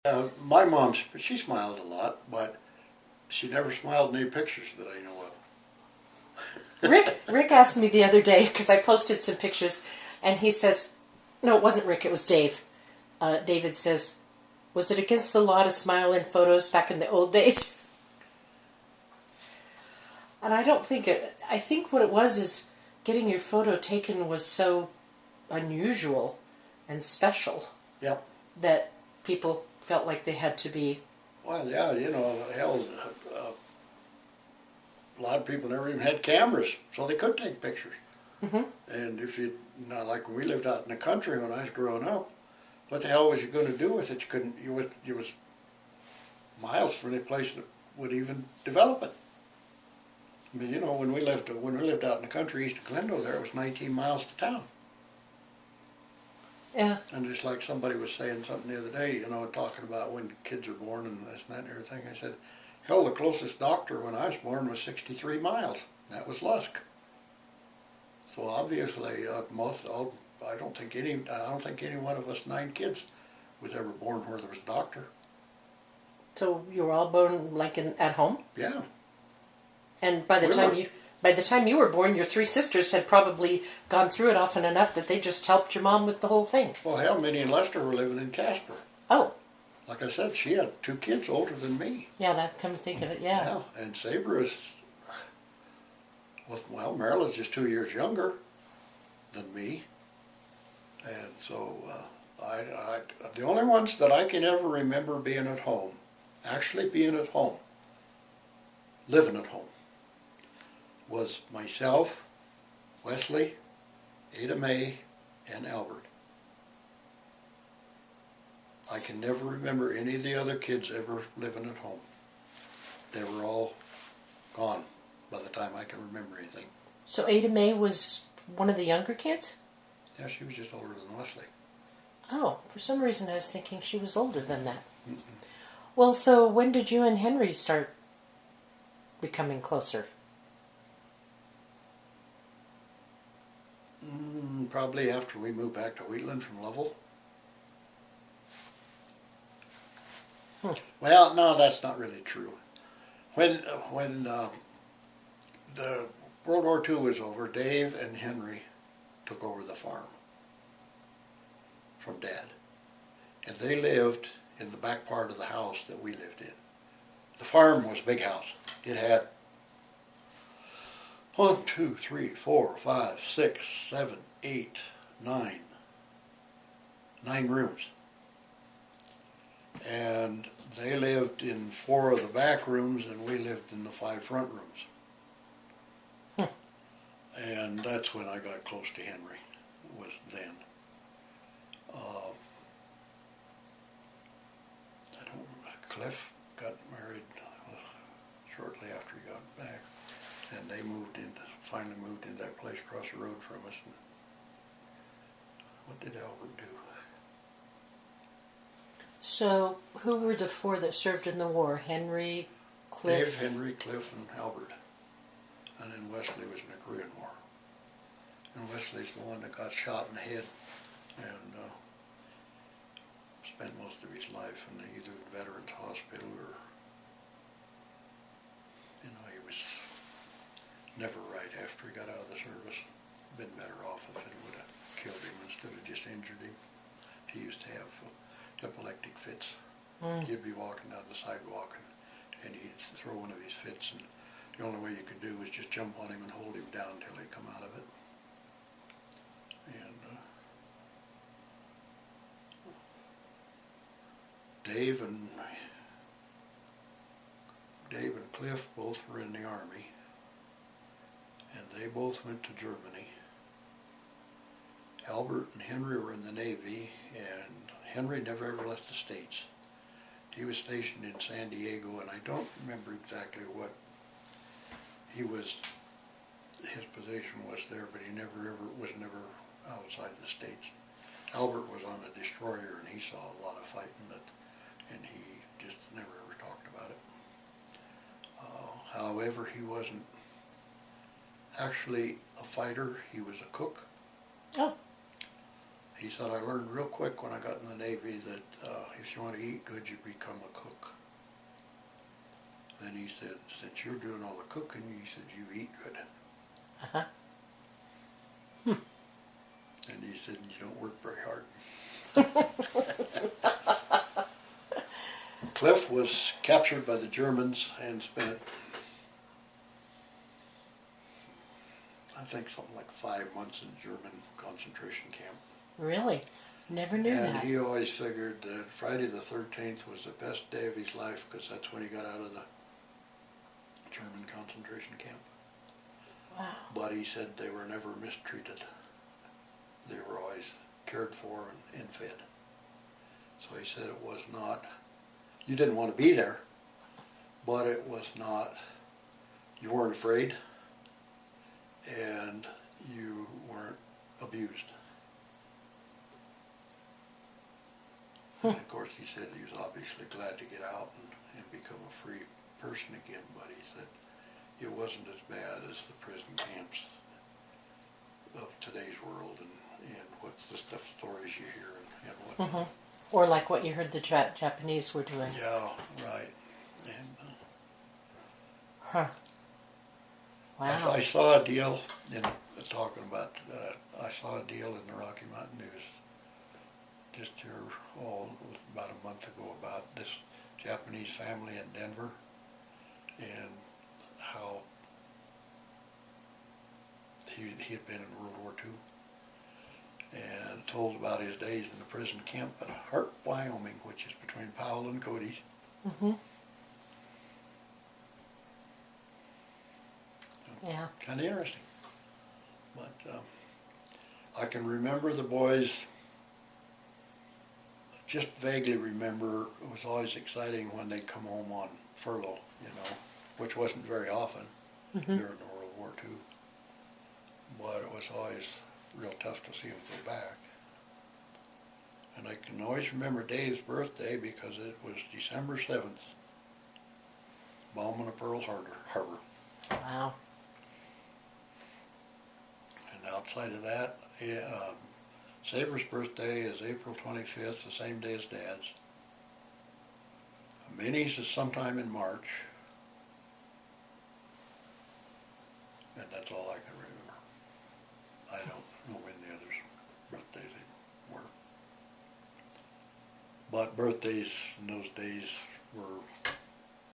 My mom, she smiled a lot, but she never smiled in any pictures that I know of. Rick asked me the other day, because I posted some pictures, and he says, no, it wasn't Rick, it was Dave. David says, was it against the law to smile in photos back in the old days? And I don't think it, I think what it was is getting your photo taken was so unusual and special Yep. that people felt like they had to be. Well, yeah, hell, a lot of people never even had cameras, so they could take pictures. Mm-hmm. And if you, not like when we lived out in the country when I was growing up, what the hell was you going to do with it? You was miles from any place that would even develop it. I mean, when we lived out in the country east of Glendale, there it was 19 miles to town. Yeah. And just like somebody was saying something the other day, talking about when kids are born and this and that and everything, I said, hell, the closest doctor when I was born was 63 miles. That was Lusk. So obviously, I don't think any one of us 9 kids was ever born where there was a doctor. So you were all born like at home? Yeah. And by the time you were born, your 3 sisters had probably gone through it often enough that they just helped your mom with the whole thing. Well, hell, Minnie and Lester were living in Casper. Oh. Like I said, she had 2 kids older than me. Yeah, that come to think of it, yeah. Yeah, and Sabre is, well, Marilyn's just 2 years younger than me. And so, the only ones that I can ever remember being at home, actually being at home, living at home, was myself, Wesley, Ada Mae, and Albert. I can never remember any of the other kids ever living at home. They were all gone by the time I can remember anything. So Ada Mae was one of the younger kids? Yeah, she was just older than Wesley. Oh, for some reason I was thinking she was older than that. Mm-mm. Well, so when did you and Henry start becoming closer? Probably after we moved back to Wheatland from Lovell. Well, no, that's not really true. When the World War II was over, Dave and Henry took over the farm from Dad. And they lived in the back part of the house that we lived in. The farm was a big house. It had 1, 2, 3, 4, 5, 6, 7, 8, 9. 9 rooms. And they lived in 4 of the back rooms and we lived in the 5 front rooms. And that's when I got close to Henry, was then. Cliff got married shortly after he got back, and they finally moved into that place across the road from us. And what did Albert do? So who were the 4 that served in the war? Henry, Cliff? Dave, Henry, Cliff, and Albert. And then Wesley was in the Korean War. And Wesley's the one that got shot in the head and spent most of his life in either the Veterans Hospital or, he was never right after he got out of the service. Been better off if it would have killed him instead of just injured him. He used to have epileptic fits. He'd be walking down the sidewalk and he'd throw one of his fits, and the only way you could do was just jump on him and hold him down until he'd come out of it. And Dave and Cliff both were in the Army, and they both went to Germany. Albert and Henry were in the Navy, and Henry never ever left the States. He was stationed in San Diego, and I don't remember exactly what his position was there, but he was never outside the States. Albert was on a destroyer, and he saw a lot of fighting, and he just never ever talked about it. However, he wasn't actually a fighter. He was a cook. Oh. he said, I learned real quick when I got in the Navy that if you want to eat good, you become a cook. Then he said, since you're doing all the cooking, he said, you eat good. Uh-huh. And he said, you don't work very hard. Cliff was captured by the Germans and spent, I think, something like 5 months in a German concentration camp. Really? Never knew And that. he always figured that Friday the 13th was the best day of his life because that's when he got out of the German concentration camp. Wow. But he said they were never mistreated. They were always cared for and fed. So he said it was not, you didn't want to be there, but it was not, you weren't afraid and you weren't abused. And of course he said he was obviously glad to get out and become a free person again, but he said it wasn't as bad as the prison camps of today's world and what's the stuff, stories you hear and whatnot. Mm-hmm. Or like what you heard the Japanese were doing. Yeah, right. And Huh. Wow. I saw a deal in talking about, I saw a deal in the Rocky Mountain News just here, about a month ago about this Japanese family in Denver and how he had been in World War II and told about his days in the prison camp at Hart, Wyoming, which is between Powell and Cody. Mm-hmm. Yeah. Kind of interesting. But I can remember the boys, just vaguely remember it was always exciting when they'd come home on furlough, which wasn't very often during the World War II. But it was always real tough to see them go back. And I can always remember Dave's birthday because it was December 7th, bombing of Pearl Harbor. Wow. And outside of that, Saber's birthday is April 25th, the same day as Dad's. Minnie's is sometime in March. And that's all I can remember. I don't know when the others' birthdays were. But birthdays in those days were